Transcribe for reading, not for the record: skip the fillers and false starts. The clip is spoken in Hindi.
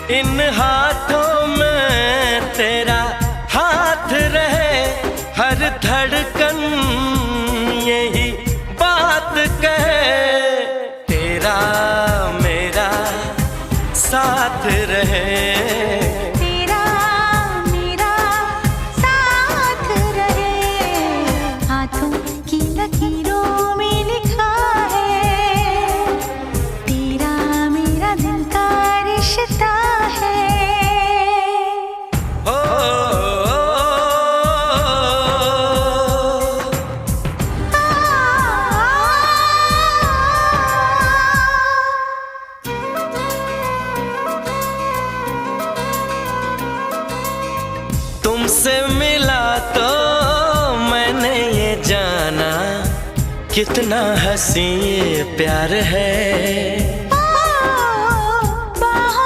इन हाथों में तेरा हाथ रहे, हर धड़कन यही बात कहे, तेरा मेरा साथ रहे, तेरा मेरा साथ रहे। हाथों की लकीरों में लिखा है, तेरा मेरा दिल का रिश्ता है। तुमसे मिला तो मैंने ये जाना, कितना हसीन ये प्यार है।